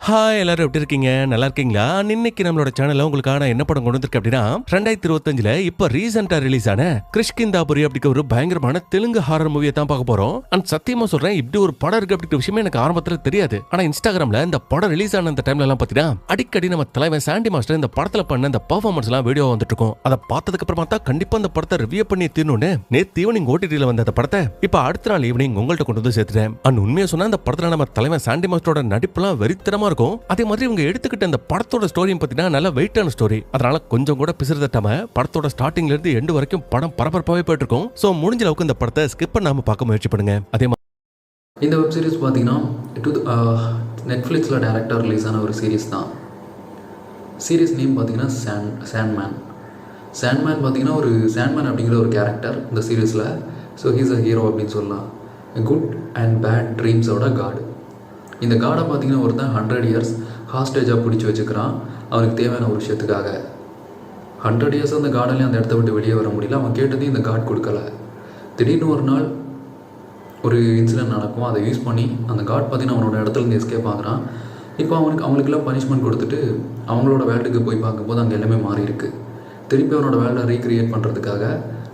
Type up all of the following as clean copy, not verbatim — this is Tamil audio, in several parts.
ஹாய் எல்லாரும் எப்படி இருக்கீங்க? நல்லா இருக்கீங்களா? இன்னைக்கு நம்மளோட சேனல்ல உங்களுக்கான என்ன படம் கொண்டு வந்திருக்கு அப்படின்னா 2025ல இப்ப ரீசெண்டா ரிலீஸ் ஆன கிருஷ்கிந்தாபுரி அப்படிங்கிற ஒரு பயங்கரமான தெலுங்கு ஹாரர் மூவியை தான் பார்க்க போறோம். அண்ட் சத்தியமா சொல்றேன், இப்படி ஒரு படம் இருக்கு அப்படிங்கிற விஷயமே எனக்கு ஆரம்பத்துல தெரியாது. ஆனா இன்ஸ்டாகிராம்ல இந்த படம் ரிலீஸ் ஆன அந்த டைம்ல எல்லாம் பாத்தீங்கன்னா அடிக்கடி நம்ம தலைவன் சாண்டி மாஸ்டர் இந்த படத்துல பண்ண இந்த பெர்ஃபார்மன்ஸ் எல்லாம் வீடியோ வந்துட்டு இருக்கும். அதை பார்த்ததுக்கு அப்புறமா தான் கண்டிப்பா இந்த படத்தை ரிவ்யூ பண்ணி தீரணும்னு நேத்து ஈவினிங் ஓடிடில வந்த அந்த படத்தை இப்ப அடுத்த நாள் ஈவினிங் உங்கள்கிட்ட கொண்டு வந்து சேர்த்துட்டேன். அண்ட் உண்மையை சொன்னா இந்த படத்துல நம்ம தலைவன் சாண்டி மாஸ்டரோட நடிப்புலாம் வெறித்தனமா இருக்கும். அதே மாதிரி இவங்க எடுத்துக்கிட்ட அந்த படத்தோட ஸ்டோரியும் பார்த்தீங்கன்னா நல்ல வெயிட்டான ஸ்டோரி. அதனால கொஞ்சம் கூட பிசுறு தட்டாம படத்தோட ஸ்டார்டிங்ல இருந்து எண்டு வரைக்கும் படம் பரபரப்பாவே போயிட்டு இருக்கும். ஸோ முடிஞ்ச அளவுக்கு இந்த படத்தை ஸ்கிப் பண்ணாம பார்க்க முயற்சி பண்ணுங்க. அதே மாதிரி இந்த வெப் சீரிஸ் பார்த்தீங்கன்னா நெட்ஃப்ளிக்ஸில் டேரக்டாக ரிலீஸ் ஆன ஒரு சீரிஸ் தான். சீரிஸ் நேம் பார்த்தீங்கன்னா சாண்ட்மேன் பார்த்தீங்கன்னா ஒரு சாண்ட்மேன் அப்படிங்கிற ஒரு கேரக்டர் இந்த சீரீஸில். ஸோ ஹீஸ் அ ஹீரோ அப்படின்னு சொல்லலாம். குட் அண்ட் பேட் ட்ரீம்ஸோட காட். இந்த காடை பார்த்தீங்கன்னா ஒருத்தன் 100 இயர்ஸ் ஹாஸ்டேஜாக பிடிச்சி வச்சுக்கிறான் அவனுக்கு தேவையான ஒரு விஷயத்துக்காக. 100 இயர்ஸ் அந்த கார்டன்லேயும் அந்த இடத்த விட்டு வெளியே வர முடியல. அவன் கேட்டதையும் இந்த காட் கொடுக்கல. திடீர்னு ஒரு நாள் ஒரு இன்சிடென்ட் நடக்கும். அதை யூஸ் பண்ணி அந்த காட் பார்த்தீங்கன்னா அவனோட இடத்துலேருந்து எஸ்கேப் ஆகுறான். இப்போ அவங்களுக்கெல்லாம் பனிஷ்மெண்ட் கொடுத்துட்டு அவங்களோட வேல்டுக்கு போய் பார்க்கும்போது அங்கே எல்லாமே மாறி இருக்குது. திருப்பி அவனோட வேல்டை ரீக்ரியேட் பண்ணுறதுக்காக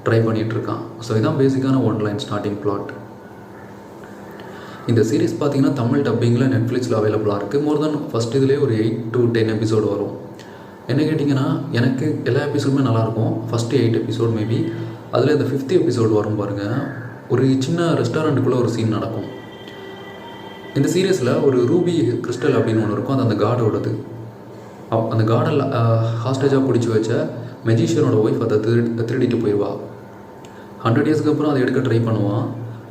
ட்ரை பண்ணிகிட்டு இருக்கான். ஸோ இதான் பேசிக்கான ஒன்லைன் ஸ்டார்டிங் பிளாட். இந்த சீரிஸ் பார்த்தீங்கன்னா தமிழ் டப்பிங்கில் நெட்ஃப்ளிக்ஸில் அவைலபிளாக இருக்குது. மோர் தென் ஃபஸ்ட் இதுலேயே ஒரு 8 to 10 எபிசோடு வரும். என்ன கேட்டிங்கன்னா எனக்கு எல்லா எபிசோடுமே நல்லாயிருக்கும். First 8 episode maybe. அதில் இந்த 5th எபிசோடு வரும் பாருங்கள். ஒரு சின்ன ரெஸ்டாரண்ட்டுக்குள்ளே ஒரு சீன் நடக்கும். இந்த சீரியஸில் ஒரு ரூபி கிறிஸ்டல் அப்படின்னு ஒன்று இருக்கும். அது அந்த காடோடது. அந்த காடை ஹாஸ்டேஜாக பிடிச்சி வச்ச மெஜிஷியனோட ஒய்ஃப் அதை திருடிட்டு போயிடுவா. 100 இயர்ஸ்க்கு அப்புறம் அதை எடுக்க ட்ரை பண்ணுவான்.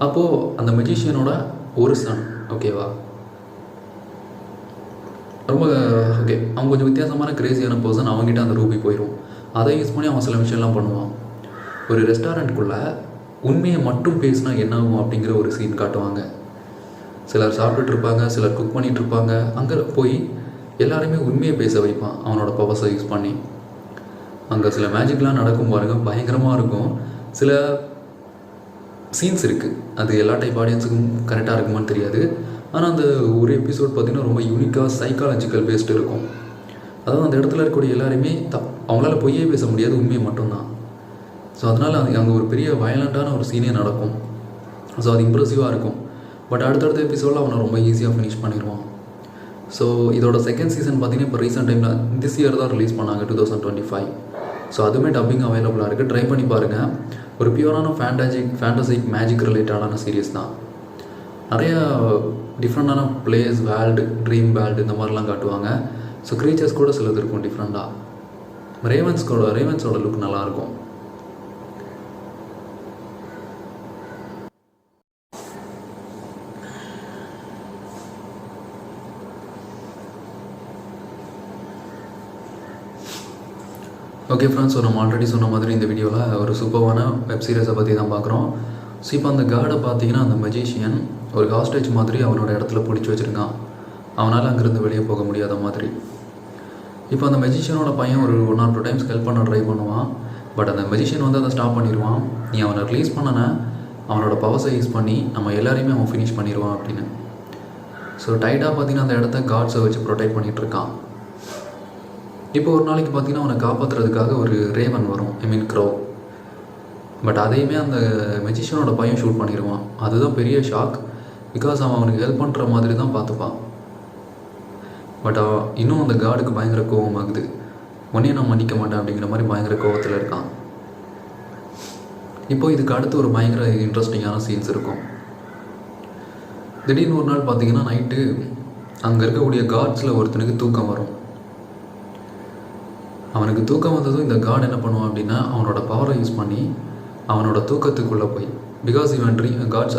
அப்போது அந்த மெஜிஷியனோட ஒரு சன், ஓகேவா, ரொம்ப ஓகே, அவன் கொஞ்சம் வித்தியாசமான கிரேசியான பர்சன். அவங்ககிட்ட அந்த ரூபி போயிடும். அதை யூஸ் பண்ணி அவன் சில விஷயம்லாம் பண்ணுவான். ஒரு ரெஸ்டாரண்ட்டுக்குள்ளே உண்மையை மட்டும் பேசினா என்ன ஆகும் அப்படிங்கிற ஒரு சீன் காட்டுவாங்க. சிலர் சாப்பிட்டுட்டு இருப்பாங்க, சிலர் குக் பண்ணிகிட்டு இருப்பாங்க. அங்கே போய் எல்லாருமே உண்மையை பேச வைப்பான் அவனோட பவர்ஸை யூஸ் பண்ணி. அங்கே சில மேஜிக்லாம் நடக்கும் பாருங்கள், பயங்கரமாக இருக்கும். சில சீன்ஸ் இருக்குது. அது எல்லா டைப் ஆடியன்ஸுக்கும் கரெக்டாக இருக்குமான்னு தெரியாது. ஆனால் அந்த ஒரு எபிசோட் பார்த்திங்கன்னா ரொம்ப யூனிக்காக சைக்காலஜிக்கல் பேஸ்டு இருக்கும். அதாவது அந்த இடத்துல இருக்கக்கூடிய எல்லாருமே அவங்களால பொய்யே பேச முடியாது, உண்மையை மட்டும்தான். ஸோ அதனால் அங்கே ஒரு பெரிய வயலண்ட்டான ஒரு சீனே நடக்கும். ஸோ அது இம்ப்ரெசிவாக இருக்கும். பட் அடுத்தடுத்த எபிசோடில் அவனை ரொம்ப ஈஸியாக ஃபினிஷ் பண்ணிடுவான். ஸோ இதோட செகண்ட் சீசன் பார்த்திங்கன்னா இப்போ ரீசெண்ட் டைமில் திஸ் இயர் தான் ரிலீஸ் பண்ணாங்க, 2025. ஸோ அதுவுமே டப்பிங் அவைலபிளாக இருக்குது. ட்ரை பண்ணி பாருங்கள். ஒரு பியூரான ஃபேண்டசிக் மேஜிக் ரிலேட்டடான சீரியஸ் தான். நிறையா டிஃப்ரெண்டான பிளேஸ், வேர்ல்டு, ட்ரீம் வேர்ல்டு இந்த மாதிரிலாம் காட்டுவாங்க. ஸோ க்ரீச்சர்ஸ் கூட சிலது இருக்கும் டிஃப்ரெண்ட்டாக. ரேவன்ஸோட லுக் நல்லாயிருக்கும். ஓகே ஃப்ரெண்ட்ஸ், ஸோ நம்ம ஆல்ரெடி சொன்ன மாதிரி இந்த வீடியோவில் ஒரு சூப்பரான வெப் சீரிஸை பற்றி தான் பார்க்குறோம். ஸோ இப்போ அந்த காடை பார்த்தீங்கன்னா அந்த மெஜிஷியன் ஒரு ஹாஸ்டேஜ் மாதிரி அவனோட இடத்துல பிடிச்சி வச்சுருக்கான். அவனால் அங்கேருந்து வெளியே போக முடியாத மாதிரி. இப்போ அந்த மெஜிஷியனோட பையன் ஒரு 1 or 2 டைம்ஸ் ஹெல்ப் பண்ண ட்ரை பண்ணுவான். பட் அந்த மெஜிஷியன் வந்து அதை ஸ்டாப் பண்ணிடுவான். நீ அவனை ரிலீஸ் பண்ணனா அவனோட பவர்ஸை யூஸ் பண்ணி நம்ம எல்லாரையுமே அவன் ஃபினிஷ் பண்ணிடுவான் அப்படின்னு. ஸோ டைட்டாக பார்த்தீங்கன்னா அந்த இடத்த காட்ஸை வச்சு ப்ரொடெக்ட் பண்ணிகிட்டு இருக்கான். இப்போ ஒரு நாளைக்கு பார்த்தீங்கன்னா அவனை காப்பாற்றுறதுக்காக ஒரு ரேவன் வரும், க்ரோ. பட் அதையுமே அந்த மெஜிஷியனோட பையன் ஷூட் பண்ணிடுவான். அதுதான் பெரிய ஷாக். பிகாஸ் அவன் அவனுக்கு ஹெல்ப் பண்ணுற மாதிரி தான் பார்த்துப்பான். பட் இன்னும் அந்த காடுக்கு பயங்கர கோபமாகுது. உடனே நான் மன்னிக்க மாட்டேன் அப்படிங்கிற மாதிரி பயங்கர கோபத்தில் இருக்கான். இப்போ இதுக்கு அடுத்து ஒரு பயங்கர இன்ட்ரெஸ்டிங்கான சீன்ஸ் இருக்கும். திடீர்னு ஒரு நாள் பார்த்தீங்கன்னா நைட்டு அங்கே இருக்கக்கூடிய காட்ஸில் ஒருத்தனுக்கு தூக்கம் வரும். அவனுக்கு தூக்கம் வந்ததும் இந்த காட் என்ன பண்ணுவான் அப்படின்னா அவனோட பவரை யூஸ் பண்ணி அவனோட தூக்கத்துக்குள்ளே போய், பிகாஸ் இவன்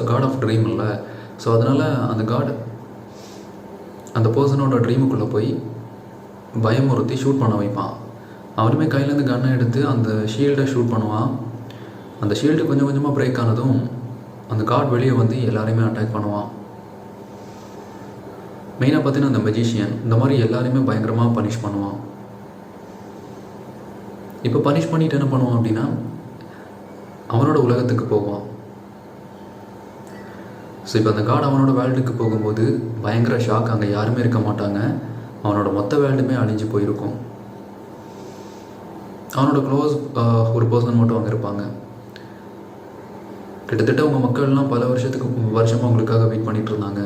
காட் ஆஃப் ட்ரீம் இல்லை. ஸோ அதனால் அந்த காட் அந்த பர்சனோட ட்ரீமுக்குள்ளே போய் பயமுறுத்தி ஷூட் பண்ண வைப்பான். அவனுமே கையிலேருந்து கன்னை எடுத்து அந்த ஷீல்டை ஷூட் பண்ணுவான். அந்த ஷீல்டு கொஞ்சம் கொஞ்சமாக பிரேக் ஆனதும் அந்த காட் வெளியே வந்து எல்லாரையுமே அட்டாக் பண்ணுவான். மெயினாக பார்த்தீங்கன்னா அந்த மெஜிஷியன் இந்த மாதிரி எல்லாரையுமே பயங்கரமாக பனிஷ் பண்ணுவான். இப்போ பனிஷ் பண்ணிவிட்டு என்ன பண்ணுவான் அப்படின்னா அவனோட உலகத்துக்கு போவான். ஸோ இப்போ அந்த காட் அவனோட வேர்ல்டுக்கு போகும்போது பயங்கர ஷாக். அங்கே யாருமே இருக்க மாட்டாங்க. அவனோட மொத்த வேல்டுமே அழிஞ்சு போயிருக்கும். அவனோட க்ளோஸ் ஒரு பர்சன் மட்டும் அங்கே இருப்பாங்க. கிட்டத்தட்ட அவங்க மக்கள்லாம் பல வருஷமாக அவங்களுக்காக வெயிட் பண்ணிகிட்டு இருந்தாங்க.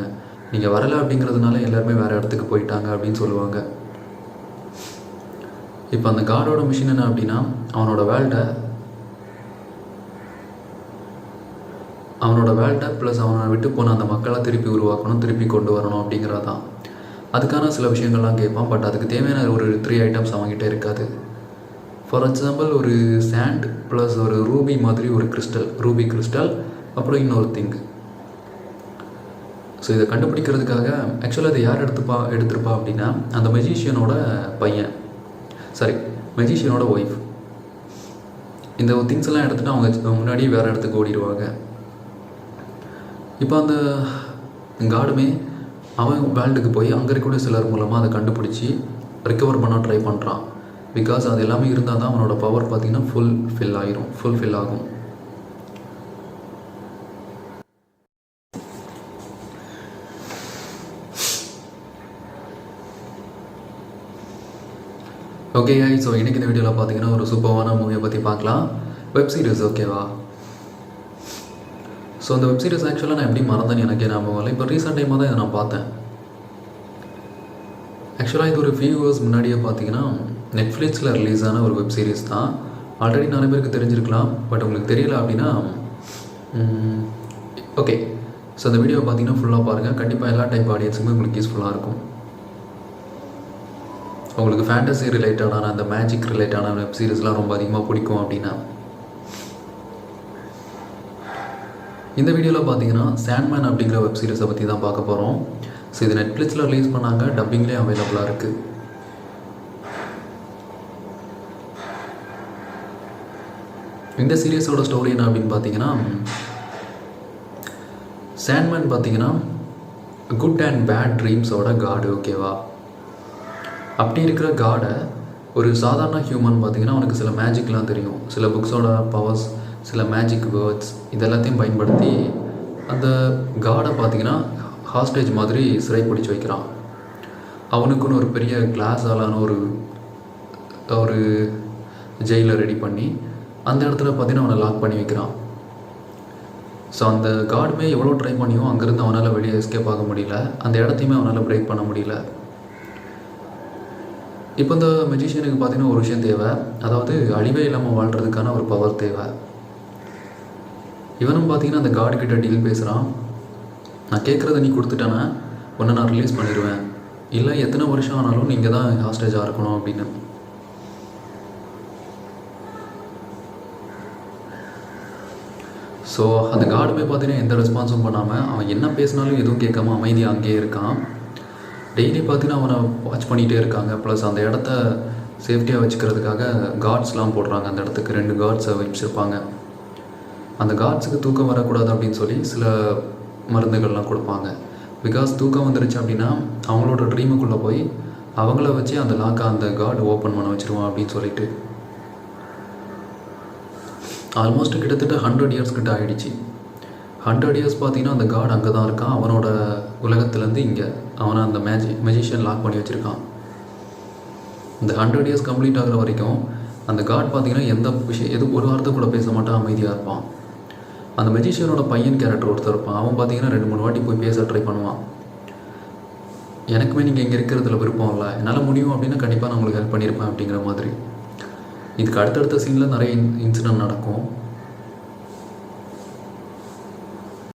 நீங்கள் வரலை அப்படிங்கிறதுனால எல்லாருமே வேறு இடத்துக்கு போயிட்டாங்க அப்படின்னு சொல்லுவாங்க. இப்போ அந்த காடோட மிஷின் என்ன அப்படின்னா, அவனோட வேல்டை ப்ளஸ் அவனை விட்டு போன அந்த மக்களை திருப்பி உருவாக்கணும், திருப்பி கொண்டு வரணும் அப்படிங்கிறது தான். அதுக்கான சில விஷயங்கள்லாம் கேட்பான். பட் அதுக்கு தேவையான ஒரு 3 ஐட்டம்ஸ் அவங்ககிட்ட இருக்காது. ஃபார் எக்ஸாம்பிள் ஒரு சாண்ட் ப்ளஸ் ஒரு ரூபி மாதிரி ஒரு ரூபி கிறிஸ்டல், அப்புறம் இன்னொரு திங். ஸோ இதை கண்டுபிடிக்கிறதுக்காக ஆக்சுவலாக இதை யார் எடுத்திருப்பா அப்படின்னா, அந்த மெஜிஷியனோட பையன், மெஜிஷியனோட ஒய்ஃப். இந்த திங்ஸ் எல்லாம் எடுத்துகிட்டு அவங்க முன்னாடியே வேறு இடத்துக்கு ஓடிடுவாங்க. இப்போ அந்த காடுமே அவன் வேல்டுக்கு போய் அங்கே இருக்கக்கூடிய சிலர் மூலமாக அதை கண்டுபிடிச்சி ரிக்கவர் பண்ண ட்ரை பண்ணுறான். பிகாஸ் அது எல்லாமே இருந்தால் தான் அவனோட பவர் பார்த்திங்கன்னா ஃபுல்ஃபில் ஆகும். ஓகே ஸோ இன்றைக்கி இந்த வீடியோவில் பார்த்தீங்கன்னா ஒரு சூப்பரான மூவியை பற்றி பார்க்கலாம். வெப் சீரிஸ் ஓகேவா. ஸோ அந்த வெப் சீரிஸ் ஆக்சுவலாக நான் எப்படி மறந்தேன்னு எனக்கே ஞாபகம் இல்லை. இப்போ ரீசெண்ட் டைமாக தான் இதை நான் பார்த்தேன். ஆக்சுவலாக இது ஒரு ஃபியூ இயர்ஸ் முன்னாடியே பார்த்தீங்கன்னா நெட்ஃப்ளிக்ஸில் ரிலீஸ் ஆன ஒரு வெப் சீரிஸ் தான். ஆல்ரெடி நிறைய பேருக்கு தெரிஞ்சிருக்கலாம், பட் உங்களுக்கு தெரியல அப்படின்னா ஓகே. ஸோ அந்த வீடியோவை பார்த்தீங்கன்னா ஃபுல்லாக பாருங்கள். கண்டிப்பாக எல்லா டைப் ஆடியன்ஸுக்குமே உங்களுக்கு யூஸ்ஃபுல்லாக இருக்கும். உங்களுக்கு ஃபேண்டசி ரிலேட்டடான அந்த மேஜிக் ரிலேட்டடான வெப் சீரிஸ்லாம் ரொம்ப அதிகமாக பிடிக்கும் அப்படின்னா இந்த வீடியோவில் பார்த்தீங்கன்னா சாண்ட்மேன் அப்படிங்கிற வெப் சீரிஸை பற்றி தான் பார்க்க போகிறோம். ஸோ இது நெட்ஃப்ளிக்ஸில் ரிலீஸ் பண்ணாங்க, டப்பிங்லேயே அவைலபிளாக இருக்குது. இந்த சீரியஸோட ஸ்டோரி என்ன அப்படின்னு பார்த்தீங்கன்னா, சாண்ட்மேன் பார்த்தீங்கன்னா குட் அண்ட் பேட் ட்ரீம்ஸோட காடு ஓகேவா. அப்படி இருக்கிற காடை ஒரு சாதாரண ஹியூமன் பார்த்தீங்கன்னா அவனுக்கு சில மேஜிக்லாம் தெரியும், சில புக்ஸோட பவர்ஸ், சில மேஜிக் வேர்ட்ஸ் இதெல்லாத்தையும் பயன்படுத்தி அந்த காடை பார்த்தீங்கன்னா ஹாஸ்டேஜ் மாதிரி சிறை பிடிச்சி வைக்கிறான். அவனுக்குன்னு ஒரு பெரிய கிளாஸாலான ஒரு ஜெயிலை ரெடி பண்ணி அந்த இடத்துல பார்த்தீங்கன்னா அவனை லாக் பண்ணி வைக்கிறான். ஸோ அந்த காடுமே எவ்வளோ ட்ரை பண்ணியும் அங்கேருந்து அவனால் வெளியே எஸ்கேப் ஆக முடியல, அந்த இடத்தையுமே அவனால் பிரேக் பண்ண முடியல. இப்போ இந்த மெஜிஷியனுக்கு பார்த்தீங்கன்னா ஒரு விஷயம் தேவை, அதாவது அழிவே இல்லாமல் வாழ்கிறதுக்கான ஒரு பவர் தேவை. இவனும் பார்த்தீங்கன்னா அந்த காடு கிட்ட டீல் பேசுகிறான். நான் கேட்குறத நீ கொடுத்துட்டேன்னா உன்னை நான் ரிலீஸ் பண்ணிடுவேன், இல்லை எத்தனை வருஷம் ஆனாலும் நீங்கள் தான் ஹாஸ்டேஜாக இருக்கணும் அப்படின்னு. ஸோ அந்த காடுமே பார்த்தீங்கன்னா எந்த ரெஸ்பான்ஸும் பண்ணாமல் அவன் என்ன பேசினாலும் எதுவும் கேட்காம அமைதியாக அங்கேயே இருக்கான். டெய்லி பார்த்தீங்கன்னா அவனை வாட்ச் பண்ணிகிட்டே இருக்காங்க. ப்ளஸ் அந்த இடத்த சேஃப்டியாக வச்சுக்கிறதுக்காக கார்ட்ஸ்லாம் போடுறாங்க. அந்த இடத்துக்கு 2 கார்ட்ஸை வச்சுருப்பாங்க. அந்த கார்ட்ஸுக்கு தூக்கம் வரக்கூடாது அப்படின்னு சொல்லி சில மருந்துகள்லாம் கொடுப்பாங்க. பிகாஸ் தூக்கம் வந்துருச்சு அப்படின்னா அவங்களோட ட்ரீமுக்குள்ளே போய் அவங்கள வச்சு அந்த லாக்கை அந்த கார்டு ஓப்பன் பண்ண வச்சுருவான் அப்படின்னு சொல்லிட்டு. ஆல்மோஸ்ட் கிட்டத்தட்ட 100 இயர்ஸ் கிட்ட ஆகிடுச்சு. 100 இயர்ஸ் பார்த்தீங்கன்னா அந்த காட் அங்கே தான் இருக்கான். அவனோட உலகத்துலேருந்து இங்கே அவனை அந்த மெஜிஷியன் லாக் பண்ணி வச்சுருக்கான். இந்த 100 இயர்ஸ் கம்ப்ளீட் ஆகிற வரைக்கும் அந்த காட் பார்த்தீங்கன்னா ஒரு வார்த்தை கூட பேச மாட்டான், அமைதியாக இருப்பான். அந்த மெஜிஷியனோட பையன் கேரக்டர் ஒருத்தர் இருப்பான். அவன் பார்த்தீங்கன்னா 2-3 வாட்டி போய் பேச ட்ரை பண்ணுவான். எனக்குமே நீங்கள் இங்கே இருக்கிறதுல விருப்பம் இல்லை, என்னால் முடியும் அப்படின்னா கண்டிப்பாக நான் உங்களுக்கு ஹெல்ப் பண்ணியிருப்பேன் அப்படிங்கிற மாதிரி. இதுக்கு அடுத்தடுத்த சீனில் நிறைய இன்சிடென்ட் நடக்கும்.